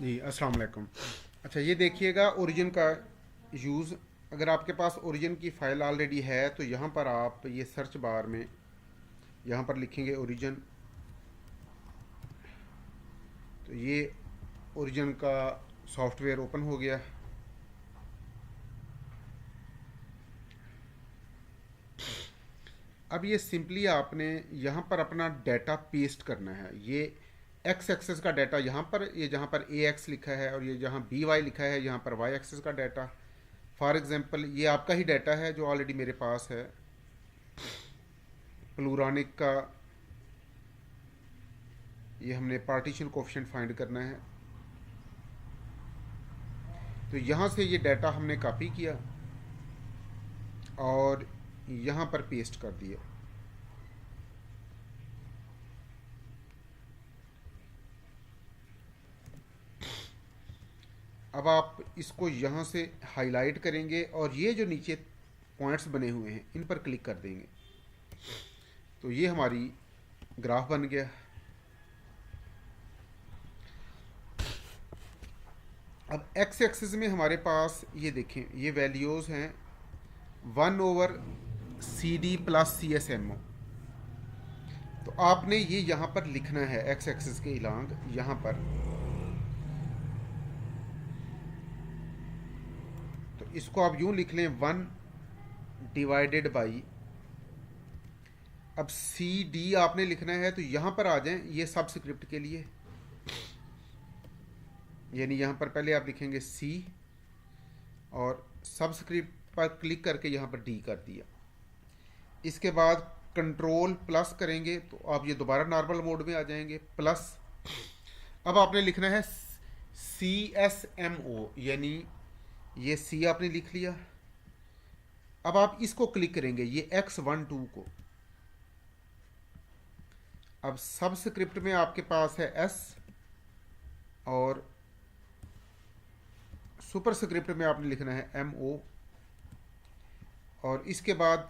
जी अस्सलाम वालेकुम। अच्छा ये देखिएगा ओरिजिन का यूज़। अगर आपके पास ओरिजिन की फ़ाइल ऑलरेडी है तो यहाँ पर आप ये सर्च बार में यहाँ पर लिखेंगे ओरिजिन। तो ये ओरिजिन का सॉफ्टवेयर ओपन हो गया। अब ये सिंपली आपने यहाँ पर अपना डाटा पेस्ट करना है। ये एक्स एक्सेस का डाटा यहाँ पर, ये जहाँ पर ए एक्स लिखा है और ये जहाँ बी वाई लिखा है यहाँ पर वाई एक्सेस का डाटा। फॉर एग्जांपल ये आपका ही डाटा है जो ऑलरेडी मेरे पास है, प्लूरानिक का। ये हमने पार्टीशन कोफिशिएंट फाइंड करना है। तो यहाँ से ये डाटा हमने कॉपी किया और यहाँ पर पेस्ट कर दिया। अब आप इसको यहाँ से हाईलाइट करेंगे और ये जो नीचे पॉइंट्स बने हुए हैं इन पर क्लिक कर देंगे तो ये हमारी ग्राफ बन गया। अब एक्स एक्सिस में हमारे पास ये देखें, ये वैल्यूज़ हैं 1/CD प्लस CSMO। तो आपने ये यहाँ पर लिखना है एक्स एक्सिस के इलांग यहाँ पर। तो इसको आप यूँ लिख लें 1 डिवाइडेड बाई, अब CD आपने लिखना है तो यहाँ पर आ जाएं ये सबस्क्रिप्ट के लिए, यानी यहाँ पर पहले आप लिखेंगे C और सबस्क्रिप्ट पर क्लिक करके यहाँ पर D कर दिया। इसके बाद कंट्रोल प्लस करेंगे तो आप ये दोबारा नॉर्मल मोड में आ जाएंगे प्लस। अब आपने लिखना है CSMO, यानी ये C आपने लिख लिया। अब आप इसको क्लिक करेंगे ये X12 को। अब सबस्क्रिप्ट में आपके पास है S और सुपर स्क्रिप्ट में आपने लिखना है MO और इसके बाद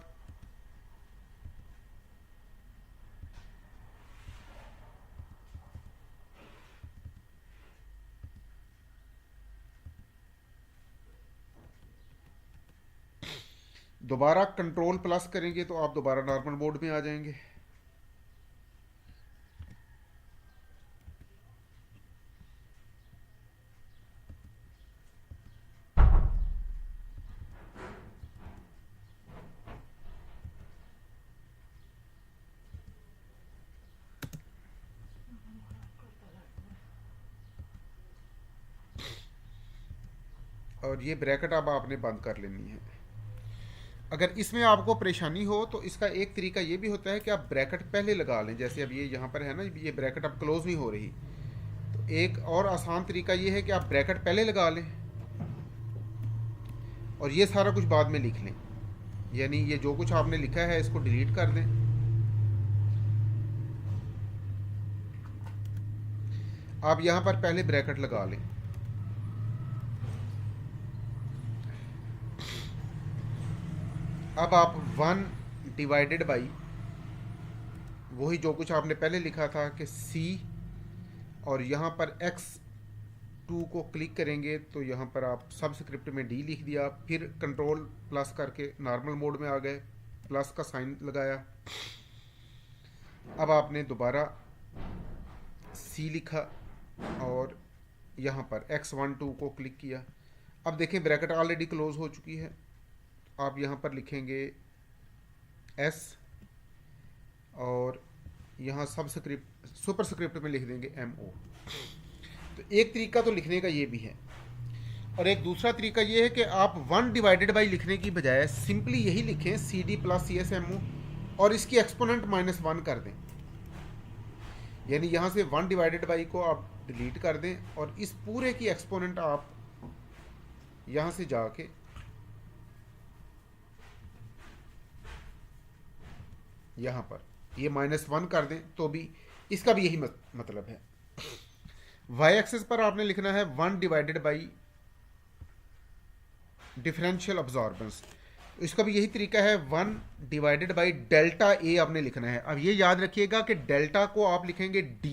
दोबारा कंट्रोल प्लस करेंगे तो आप दोबारा नॉर्मल मोड में आ जाएंगे। और ये ब्रैकेट अब आपने बंद कर लेनी है। अगर इसमें आपको परेशानी हो तो इसका एक तरीका ये भी होता है कि आप ब्रैकेट पहले लगा लें। जैसे अब ये यहाँ पर है ना, ये ब्रैकेट अब क्लोज नहीं हो रही, तो एक और आसान तरीका ये है कि आप ब्रैकेट पहले लगा लें और ये सारा कुछ बाद में लिख लें। यानी ये जो कुछ आपने लिखा है इसको डिलीट कर दें। आप यहाँ पर पहले ब्रैकेट लगा लें। अब आप 1 डिवाइडेड बाई वही जो कुछ आपने पहले लिखा था कि C और यहाँ पर X2 को क्लिक करेंगे तो यहाँ पर आप सबस्क्रिप्ट में D लिख दिया, फिर कंट्रोल प्लस करके नॉर्मल मोड में आ गए, प्लस का साइन लगाया। अब आपने दोबारा C लिखा और यहाँ पर X12 को क्लिक किया। अब देखें ब्रैकेट ऑलरेडी क्लोज हो चुकी है। आप यहाँ पर लिखेंगे S और यहाँ सबस्क्रिप्ट सुपर स्क्रिप्ट में लिख देंगे MO। तो एक तरीका तो लिखने का ये भी है और एक दूसरा तरीका ये है कि आप 1 डिवाइडेड बाई लिखने की बजाय सिंपली यही लिखें CD प्लस CSMO और इसकी एक्सपोनेंट -1 कर दें। यानी यहाँ से 1 डिवाइडेड बाई को आप डिलीट कर दें और इस पूरे की एक्सपोनेंट आप यहाँ से जाके यहाँ पर ये -1 कर दें तो भी इसका भी यही मतलब है। वाई एक्सिस पर आपने लिखना है 1 डिवाइडेड बाई डिफरेंशियल अब्जॉर्बेंस, इसका भी यही तरीका है 1 डिवाइडेड बाई डेल्टा ए आपने लिखना है। अब ये याद रखिएगा कि डेल्टा को आप लिखेंगे D,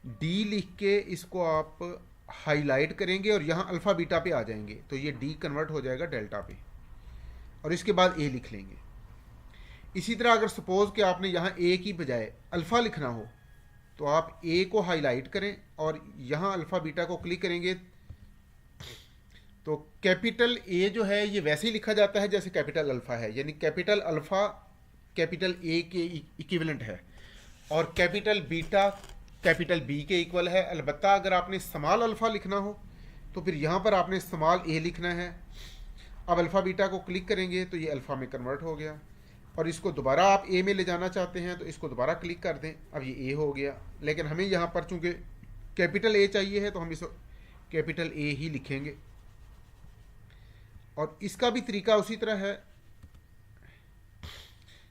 डी लिख के इसको आप हाईलाइट करेंगे और यहाँ अल्फ़ा बीटा पे आ जाएंगे, तो ये डी कन्वर्ट हो जाएगा डेल्टा पे, और इसके बाद ए लिख लेंगे। इसी तरह अगर सपोज कि आपने यहाँ ए की बजाय अल्फ़ा लिखना हो, तो आप ए को हाईलाइट करें और यहाँ अल्फ़ा बीटा को क्लिक करेंगे, तो कैपिटल ए जो है ये वैसे ही लिखा जाता है जैसे कैपिटल अल्फ़ा है, यानी कैपिटल अल्फ़ा कैपिटल ए के इक्विवेलेंट है, और कैपिटल बीटा कैपिटल बी के इक्वल है। अलबत्ता अगर आपने स्मॉल अल्फ़ा लिखना हो तो फिर यहाँ पर आपने स्मॉल ए लिखना है। अब अल्फ़ा बीटा को क्लिक करेंगे तो ये अल्फ़ा में कन्वर्ट हो गया, और इसको दोबारा आप ए में ले जाना चाहते हैं तो इसको दोबारा क्लिक कर दें, अब ये ए हो गया। लेकिन हमें यहाँ पर चूँकि कैपिटल ए चाहिए है तो हम इसको कैपिटल ए ही लिखेंगे। और इसका भी तरीका उसी तरह है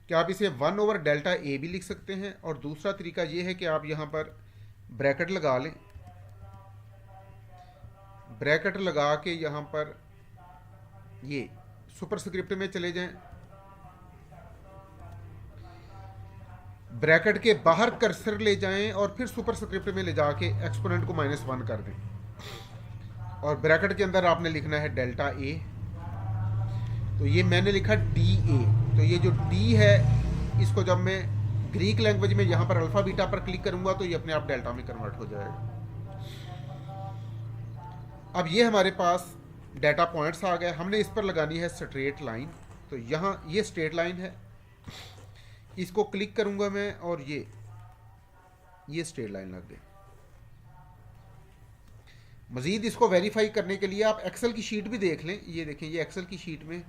कि आप इसे 1 ओवर डेल्टा ए भी लिख सकते हैं, और दूसरा तरीका ये है कि आप यहाँ पर ब्रैकेट लगा लें, ब्रैकेट लगा के यहाँ पर ये सुपरस्क्रिप्ट में चले जाएं, ब्रैकेट के बाहर कर्सर ले जाएं और फिर सुपरस्क्रिप्ट में ले जाके एक्सपोनेंट को -1 कर दें, और ब्रैकेट के अंदर आपने लिखना है डेल्टा ए। तो ये मैंने लिखा डी ए, तो ये जो डी है इसको जब मैं ग्रीक लैंग्वेज में यहाँ पर अल्फ़ा बीटा पर क्लिक करूँगा तो ये अपने आप डेल्टा में कन्वर्ट हो जाएगा। अब ये हमारे पास डाटा पॉइंट्स आ गए, हमने इस पर लगानी है स्ट्रेट लाइन। तो यहाँ ये स्ट्रेट लाइन है, इसको क्लिक करूँगा मैं और ये स्ट्रेट लाइन लग गई। मज़ीद इसको वेरीफाई करने के लिए आप एक्सेल की शीट भी देख लें, ये देखें ये एक्सेल की शीट में,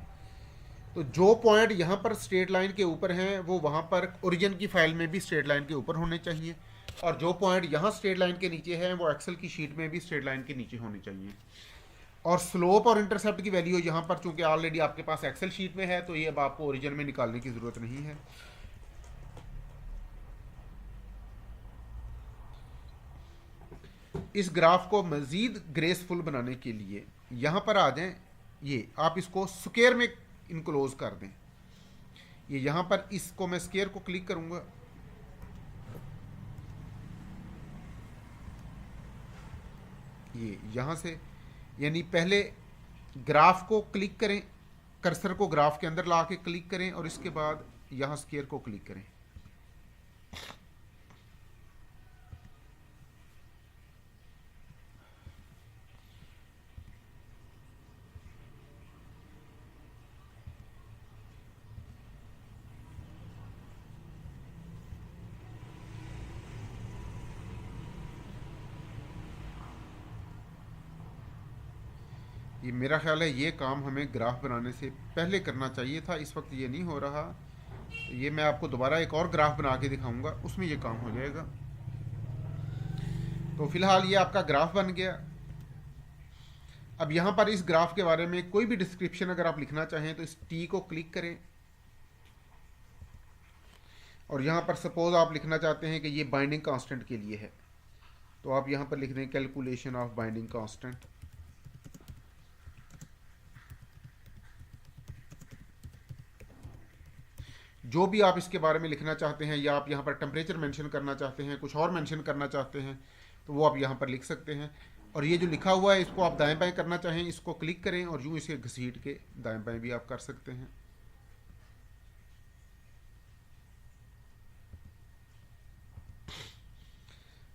तो जो पॉइंट यहाँ पर स्ट्रेट लाइन के ऊपर हैं वो वहाँ पर ओरिजिन की फाइल में भी स्ट्रेट लाइन के ऊपर होने चाहिए, और जो पॉइंट यहाँ स्ट्रेट लाइन के नीचे हैं वो एक्सेल की शीट में भी स्ट्रेट लाइन के नीचे होने चाहिए। और स्लोप और इंटरसेप्ट की वैल्यू यहाँ पर चूँकि ऑलरेडी आपके पास एक्सेल शीट में है तो ये अब आपको ओरिजिन में निकालने की ज़रूरत नहीं है। इस ग्राफ को मज़ीद ग्रेसफुल बनाने के लिए यहाँ पर आ जाएं, ये आप इसको स्क्वायर में इनक्लोज कर दें। ये यहाँ पर इसको मैं स्क्वायर को क्लिक करूँगा, ये यहाँ से, यानी पहले ग्राफ को क्लिक करें, कर्सर को ग्राफ के अंदर ला के क्लिक करें और इसके बाद यहाँ स्क्वायर को क्लिक करें। ये मेरा ख्याल है ये काम हमें ग्राफ बनाने से पहले करना चाहिए था, इस वक्त ये नहीं हो रहा। ये मैं आपको दोबारा एक और ग्राफ बना के दिखाऊंगा, उसमें ये काम हो जाएगा। तो फिलहाल ये आपका ग्राफ बन गया। अब यहाँ पर इस ग्राफ के बारे में कोई भी डिस्क्रिप्शन अगर आप लिखना चाहें तो इस टी को क्लिक करें, और यहाँ पर सपोज आप लिखना चाहते हैं कि ये बाइंडिंग कांस्टेंट के लिए है, तो आप यहाँ पर लिख दें कैलकुलेशन ऑफ बाइंडिंग कांस्टेंट। जो भी आप इसके बारे में लिखना चाहते हैं, या आप यहाँ पर टेम्परेचर मेंशन करना चाहते हैं, कुछ और मेंशन करना चाहते हैं, तो वो आप यहाँ पर लिख सकते हैं। और ये जो लिखा हुआ है इसको आप दाएं बाएं करना चाहें, इसको क्लिक करें और यूँ इसे घसीट के दाएं बाएं भी आप कर सकते हैं।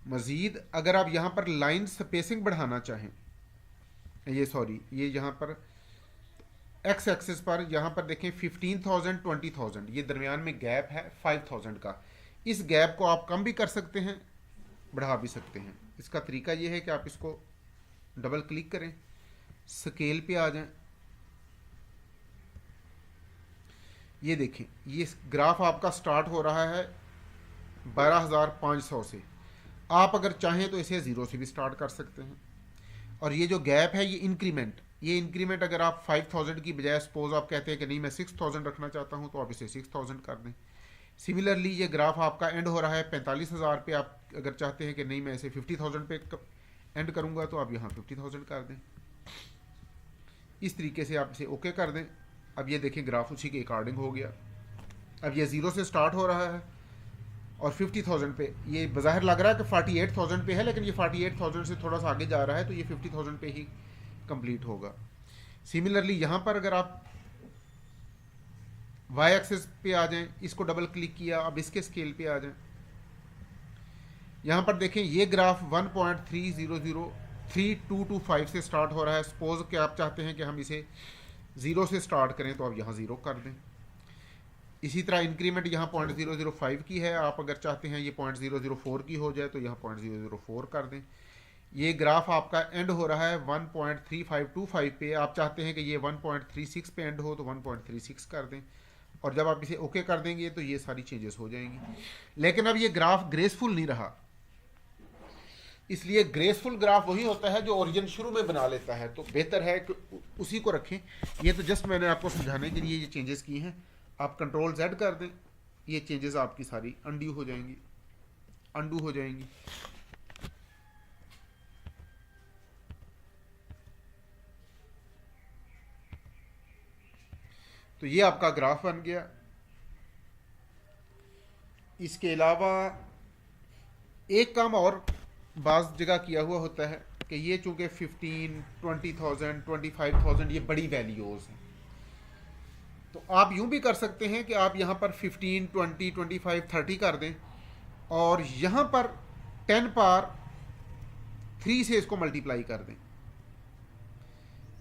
मज़ीद अगर आप यहाँ पर लाइन स्पेसिंग बढ़ाना चाहें, ये यहाँ पर एक्स एक्सिस पर यहाँ पर देखें 15,000 20,000, ये दरमियान में गैप है 5,000 का। इस गैप को आप कम भी कर सकते हैं, बढ़ा भी सकते हैं। इसका तरीका ये है कि आप इसको डबल क्लिक करें, स्केल पे आ जाएं, ये देखें ये ग्राफ आपका स्टार्ट हो रहा है 12,500 से। आप अगर चाहें तो इसे 0 से भी स्टार्ट कर सकते हैं। और ये जो गैप है ये इंक्रीमेंट अगर आप 5,000 की बजाय सपोज आप कहते हैं कि नहीं मैं 6,000 रखना चाहता हूं, तो आप इसे 6,000 कर दें। सिमिलरली ये ग्राफ आपका एंड हो रहा है 45,000 पे, आप अगर चाहते हैं कि नहीं मैं इसे 50,000 पे एंड करूंगा, तो आप यहाँ 50,000 कर दें। इस तरीके से आप इसे ओके कर दें। अब ये देखें ग्राफ उसी के अकॉर्डिंग हो गया। अब ये 0 से स्टार्ट हो रहा है और 50,000 पे ये बाहर लग रहा है कि 48,000 पे है, लेकिन ये 48,000 से थोड़ा सा आगे जा रहा है, तो ये 50,000 पे ही कंप्लीट होगा। सिमिलरली यहाँ पर अगर आप वाई एक्सिस पे आ जाएं, इसको डबल क्लिक किया, अब इसके स्केल पे आ जाएं, यहाँ पर देखें ये ग्राफ 1.300325 से स्टार्ट हो रहा है। सपोज कि आप चाहते हैं कि हम इसे 0 से स्टार्ट करें, तो आप यहाँ 0 कर दें। इसी तरह इंक्रीमेंट यहाँ 0.005 की है, आप अगर चाहते हैं ये 0.004 की हो जाए तो यहाँ 0.004 कर दें। ये ग्राफ आपका एंड हो रहा है 1.3525 पे, आप चाहते हैं कि ये 1.36 पे एंड हो तो 1.36 कर दें, और जब आप इसे ओके कर देंगे तो ये सारी चेंजेस हो जाएंगी। लेकिन अब ये ग्राफ ग्रेसफुल नहीं रहा, इसलिए ग्रेसफुल ग्राफ वही होता है जो ओरिजिन शुरू में बना लेता है, तो बेहतर है कि उसी को रखें। ये तो जस्ट मैंने आपको समझाने के लिए ये चेंजेस की हैं। आप कंट्रोल Z कर दें, ये चेंजेस आपकी सारी अंडू हो जाएंगी। तो ये आपका ग्राफ बन गया। इसके अलावा एक काम और बाज़ जगह किया हुआ होता है कि ये चूंकि 15, 20,000, 25,000 ये बड़ी वैल्यूज़ हैं, तो आप यूं भी कर सकते हैं कि आप यहाँ पर 15, 20, 25, 30 कर दें, और यहाँ पर 10 पावर 3 से इसको मल्टीप्लाई कर दें।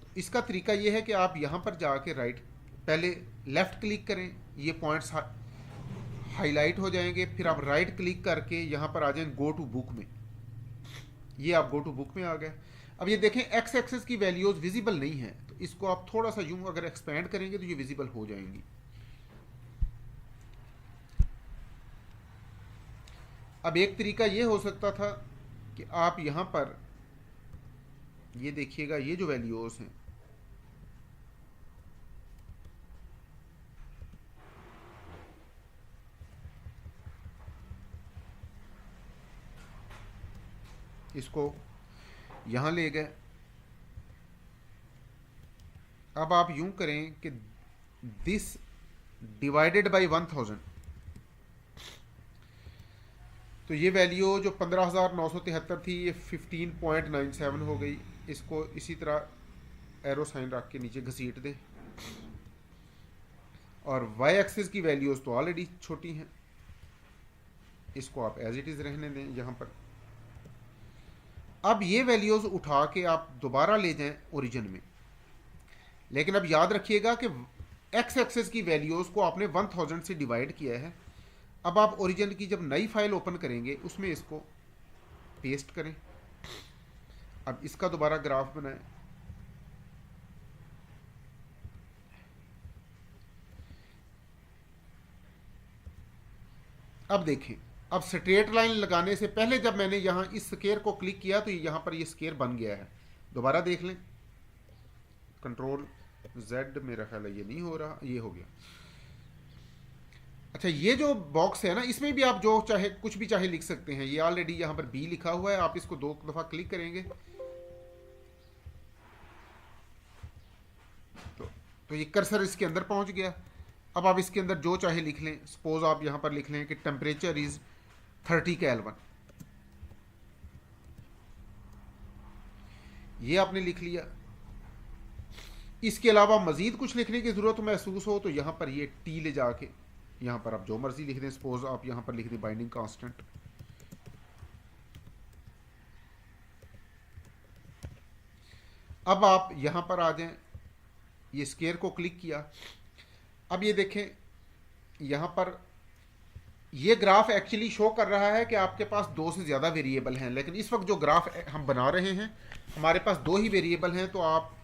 तो इसका तरीका ये है कि आप यहाँ पर जाके पहले लेफ़्ट क्लिक करें, ये पॉइंट्स हाईलाइट हो जाएंगे, फिर आप राइट क्लिक करके यहाँ पर आ जाएं गो टू बुक में। ये आप गो टू बुक में आ गए। अब ये देखें एक्स एक्सेस की वैल्यूज विजिबल नहीं है, तो इसको आप थोड़ा सा यूं अगर एक्सपेंड करेंगे तो ये विजिबल हो जाएंगी। अब एक तरीका ये हो सकता था कि आप यहां पर ये देखिएगा, ये जो वैल्यूज हैं इसको यहां ले गए। अब आप यूं करें कि दिस डिवाइडेड बाय 1000, तो ये वैल्यू जो 15,973 थी ये 15.97 हो गई। इसको इसी तरह एरो साइन रख के नीचे घसीट दें, और वाई एक्सिस की वैल्यूज तो ऑलरेडी छोटी हैं, इसको आप एज इट इज रहने दें यहां पर। अब ये वैल्यूज उठा के आप दोबारा ले जाएं ओरिजिन में, लेकिन अब याद रखिएगा कि एक्स एक्सेस की वैल्यूज को आपने 1000 से डिवाइड किया है। अब आप ओरिजिन की जब नई फाइल ओपन करेंगे उसमें इसको पेस्ट करें। अब इसका दोबारा ग्राफ बनाएं। अब देखें, अब स्ट्रेट लाइन लगाने से पहले जब मैंने यहां इस स्केयर को क्लिक किया तो यहां पर ये स्केयर बन गया है। दोबारा देख लें, कंट्रोल Z, मेरा ख्याल है ये नहीं हो रहा, ये हो गया। अच्छा, ये जो बॉक्स है ना, इसमें भी आप जो चाहे कुछ भी चाहे लिख सकते हैं। ये ऑलरेडी यहां पर B लिखा हुआ है, आप इसको 2 दफा क्लिक करेंगे तो ये कर्सर इसके अंदर पहुंच गया। अब आप इसके अंदर जो चाहे लिख लें। सपोज आप यहां पर लिख लें कि टेम्परेचर इज 30 केल्विन, ये आपने लिख लिया। इसके अलावा मजीद कुछ लिखने की जरूरत महसूस हो तो यहां पर ये टी ले जाके यहां पर आप जो मर्जी लिख दें। सपोज आप यहां पर लिख दें बाइंडिंग कांस्टेंट। अब आप यहां पर आ जाएं, ये स्केयर को क्लिक किया। अब ये देखें, यहां पर ये ग्राफ एक्चुअली शो कर रहा है कि आपके पास 2 से ज़्यादा वेरिएबल हैं, लेकिन इस वक्त जो ग्राफ हम बना रहे हैं हमारे पास 2 ही वेरिएबल हैं। तो आप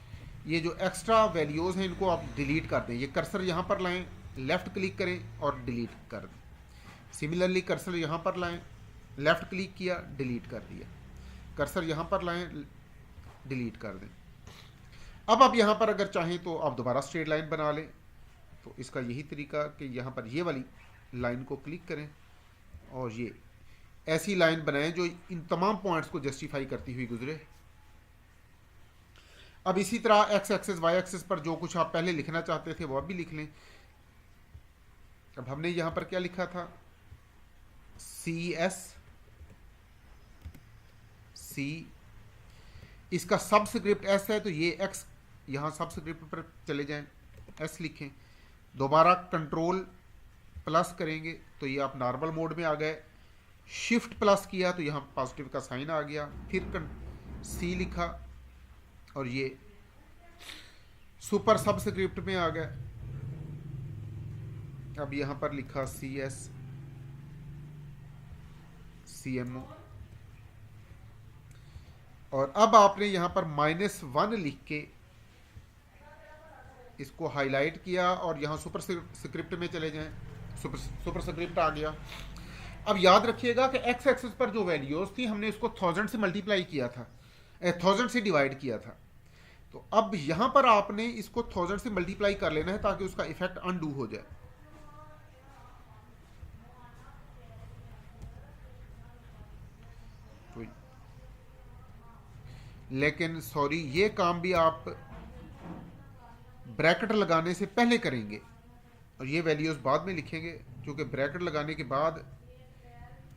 ये जो एक्स्ट्रा वैल्यूज़ हैं इनको आप डिलीट कर दें। ये कर्सर यहाँ पर लाएं, लेफ़्ट क्लिक करें और डिलीट कर दें। सिमिलरली कर्सर यहाँ पर लाएं, लेफ़्ट क्लिक किया, डिलीट कर दिया। कर्सर यहाँ पर लाएं, डिलीट कर दें। अब आप यहाँ पर अगर चाहें तो आप दोबारा स्ट्रेट लाइन बना लें। तो इसका यही तरीका कि यहाँ पर ये वाली लाइन को क्लिक करें और ये ऐसी लाइन बनाएं जो इन तमाम पॉइंट्स को जस्टिफाई करती हुई गुजरे। अब इसी तरह एक्स एक्सेस वाई एक्सेस पर जो कुछ आप पहले लिखना चाहते थे वो अब भी लिख लें। अब हमने यहाँ पर क्या लिखा था, CS C, इसका सबस्क्रिप्ट S है तो ये X यहाँ सबस्क्रिप्ट पर चले जाएं, S लिखें, दोबारा कंट्रोल प्लस करेंगे तो ये आप नॉर्मल मोड में आ गए, शिफ्ट प्लस किया तो यहाँ पॉजिटिव का साइन आ गया, फिर C लिखा और ये सुपर सबस्क्रिप्ट में आ गए। अब यहाँ पर लिखा CS CMO और अब आपने यहाँ पर -1 लिख के इसको हाईलाइट किया और यहाँ सुपर स्क्रिप्ट में चले जाएं, सुपर स्क्रिप्ट आ गया। अब याद रखिएगा कि एक्स एक्सिस पर जो वैल्यूज थी हमने इसको 1000 से मल्टीप्लाई किया था, 1000 से डिवाइड किया था, तो अब यहाँ पर आपने इसको 1000 से मल्टीप्लाई कर लेना है ताकि उसका इफेक्ट अनडू हो जाए। तो लेकिन सॉरी, ये काम भी आप ब्रैकेट लगाने से पहले करेंगे और ये वैल्यूज बाद में लिखेंगे, क्योंकि ब्रैकेट लगाने के बाद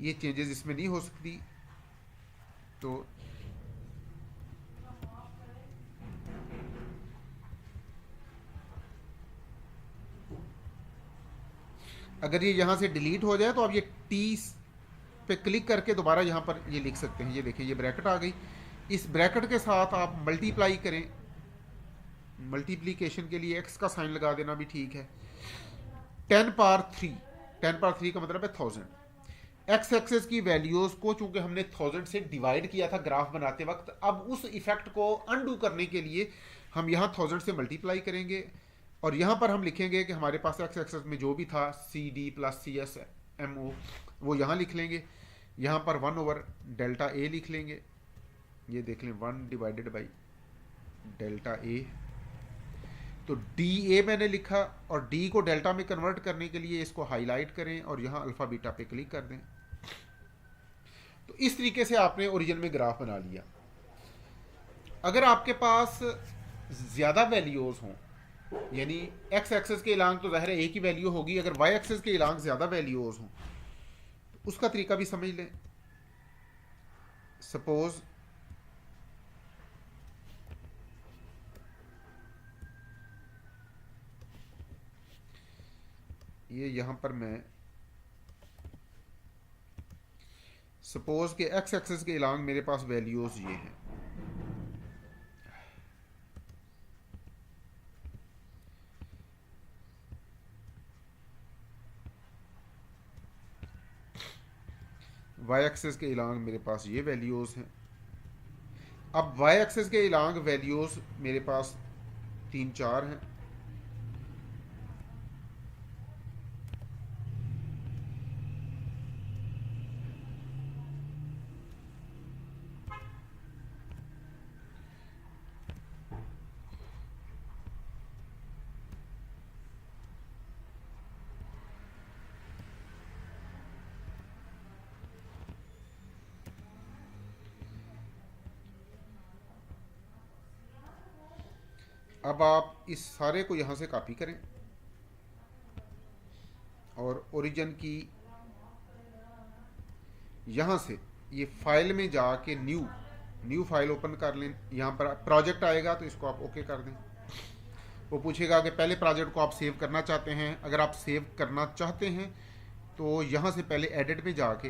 ये चेंजेस इसमें नहीं हो सकती। तो अगर ये यहां से डिलीट हो जाए तो आप ये टी पे क्लिक करके दोबारा यहां पर ये लिख सकते हैं। ये देखिए ये ब्रैकेट आ गई, इस ब्रैकेट के साथ आप मल्टीप्लाई करें, मल्टीप्लीकेशन के लिए x का साइन लगा देना भी ठीक है। 10 पावर 3, 10 पावर 3 का मतलब है 1000। एक्स एक्सेस की वैल्यूज को चूंकि हमने 1000 से डिवाइड किया था ग्राफ बनाते वक्त, अब उस इफेक्ट को अनडू करने के लिए हम यहाँ 1000 से मल्टीप्लाई करेंगे और यहाँ पर हम लिखेंगे कि हमारे पास एक्स एक्सेस में जो भी था CD + CS MO वो यहाँ लिख लेंगे, यहाँ पर 1/Δ A लिख लेंगे। ये देख लें 1/Δ A, तो DA मैंने लिखा और D को डेल्टा में कन्वर्ट करने के लिए इसको हाईलाइट करें और यहाँ अल्फा बीटा पे क्लिक कर दें। तो इस तरीके से आपने ओरिजिन में ग्राफ बना लिया। अगर आपके पास ज़्यादा वैल्यूज़ हों, यानी एक्स एक्सेस के इलांग तो ज़ाहिर है एक ही वैल्यू होगी, अगर वाई एक्सेस के इलांग ज़्यादा वैल्यूज़ हों तो उसका तरीका भी समझ लें। सपोज ये यहां पर मैं सपोज के एक्स एक्सेस के इलांग मेरे पास वैल्यूज ये हैं, वाई एक्सेस के इलांग मेरे पास ये वैल्यूज हैं। अब वाई एक्सेस के इलांग वैल्यूज मेरे पास 3-4 हैं। अब आप इस सारे को यहाँ से कॉपी करें और ओरिजिन की यहाँ से ये फाइल में जाके न्यू फाइल ओपन कर लें। यहाँ पर प्रोजेक्ट आएगा तो इसको आप ओके कर दें। वो पूछेगा कि पहले प्रोजेक्ट को आप सेव करना चाहते हैं। अगर आप सेव करना चाहते हैं तो यहाँ से पहले एडिट में जाके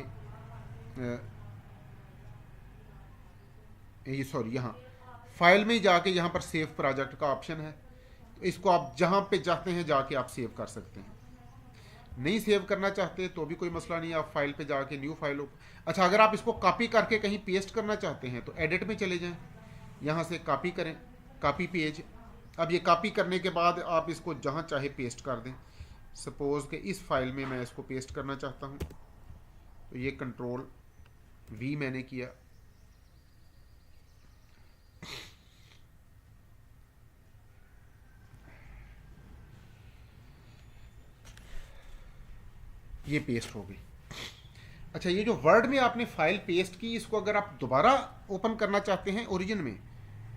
यहाँ फाइल में जाके यहाँ पर सेव प्रोजेक्ट का ऑप्शन है, तो इसको आप जहाँ पे चाहते हैं जाके आप सेव कर सकते हैं। नहीं सेव करना चाहते तो भी कोई मसला नहीं, आप फाइल पे जाके न्यू फाइल अच्छा, अगर आप इसको कॉपी करके कहीं पेस्ट करना चाहते हैं तो एडिट में चले जाएं, यहाँ से कॉपी करें, कॉपी पेज। अब ये कॉपी करने के बाद आप इसको जहाँ चाहे पेस्ट कर दें। सपोज कि इस फाइल में मैं इसको पेस्ट करना चाहता हूँ तो ये Ctrl+V मैंने किया, ये पेस्ट हो गई। अच्छा, ये जो वर्ड में आपने फाइल पेस्ट की, इसको अगर आप दोबारा ओपन करना चाहते हैं ओरिजिन में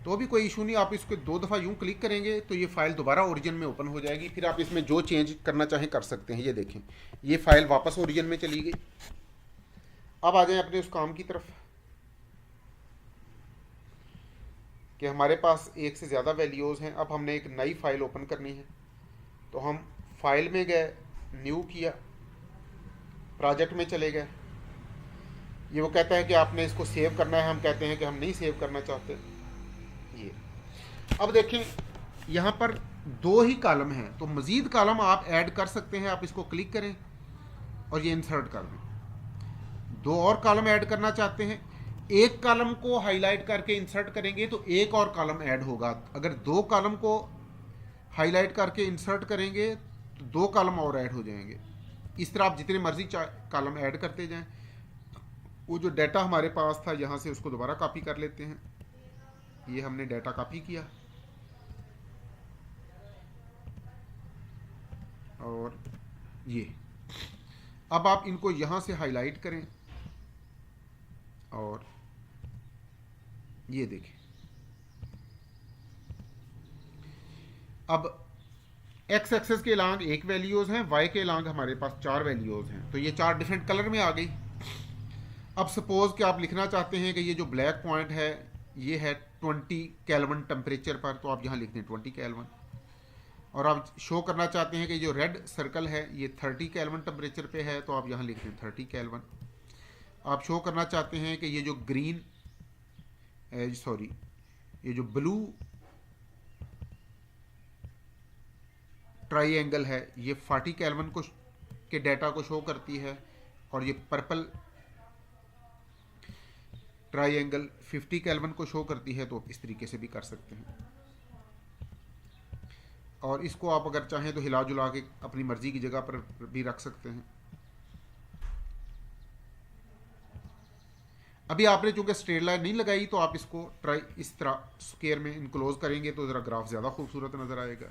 तो भी कोई इशू नहीं, आप इसको 2 दफ़ा यूं क्लिक करेंगे तो ये फाइल दोबारा ओरिजिन में ओपन हो जाएगी। फिर आप इसमें जो चेंज करना चाहें कर सकते हैं। ये देखें, ये फाइल वापस ओरिजिन में चली गई। अब आ जाएं अपने उस काम की तरफ कि हमारे पास एक से ज़्यादा वैल्यूज़ हैं। अब हमने एक नई फाइल ओपन करनी है, तो हम फाइल में गए, न्यू किया, प्रोजेक्ट में चले गए। ये वो कहता है कि आपने इसको सेव करना है, हम कहते हैं कि हम नहीं सेव करना चाहते। ये अब देखें यहाँ पर दो ही कॉलम हैं, तो मज़ीद कॉलम आप ऐड कर सकते हैं। आप इसको क्लिक करें और ये इंसर्ट कर दें। दो और कॉलम ऐड करना चाहते हैं, एक कॉलम को हाईलाइट करके इंसर्ट करेंगे तो एक और कॉलम ऐड होगा। अगर दो कॉलम को हाईलाइट करके इंसर्ट करेंगे तो दो कॉलम और ऐड हो जाएंगे। इस तरह आप जितने मर्जी कॉलम ऐड करते जाएं। वो जो डाटा हमारे पास था यहाँ से उसको दोबारा कॉपी कर लेते हैं। ये हमने डाटा कॉपी किया और ये अब आप इनको यहाँ से हाईलाइट करें और ये देखें। अब एक्स एक्सेस के लांग एक वैल्यूज़ हैं, वाई के लांग हमारे पास 4 वैल्यूज़ हैं, तो ये 4 डिफरेंट कलर में आ गई। अब सपोज कि आप लिखना चाहते हैं कि ये जो ब्लैक पॉइंट है ये है 20 केल्विन टेम्परेचर पर, तो आप यहाँ लिख दें 20 केल्विन। और आप शो करना चाहते हैं कि जो रेड सर्कल है ये 30 केल्विन टेम्परेचर पे है, तो आप यहाँ लिख दें 30 केल्विन। आप शो करना चाहते हैं कि ये जो ग्रीन ये जो ब्लू ट्राइएंगल है ये 40 केल्विन को के डाटा को शो करती है, और ये पर्पल ट्राइएंगल 50 केल्विन को शो करती है। तो इस तरीके से भी कर सकते हैं। और इसको आप अगर चाहें तो हिला जुला के अपनी मर्जी की जगह पर भी रख सकते हैं। अभी आपने चूंकि स्ट्रेट लाइन नहीं लगाई तो आप इसको ट्राई इस तरह स्क्वायर में इनक्लोज करेंगे तो ज़रा ग्राफ ज़्यादा खूबसूरत नज़र आएगा।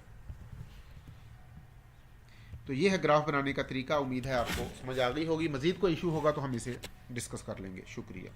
तो ये है ग्राफ बनाने का तरीका। उम्मीद है आपको समझ आ गई होगी। मज़ीद कोई इशू होगा तो हम इसे डिस्कस कर लेंगे। शुक्रिया।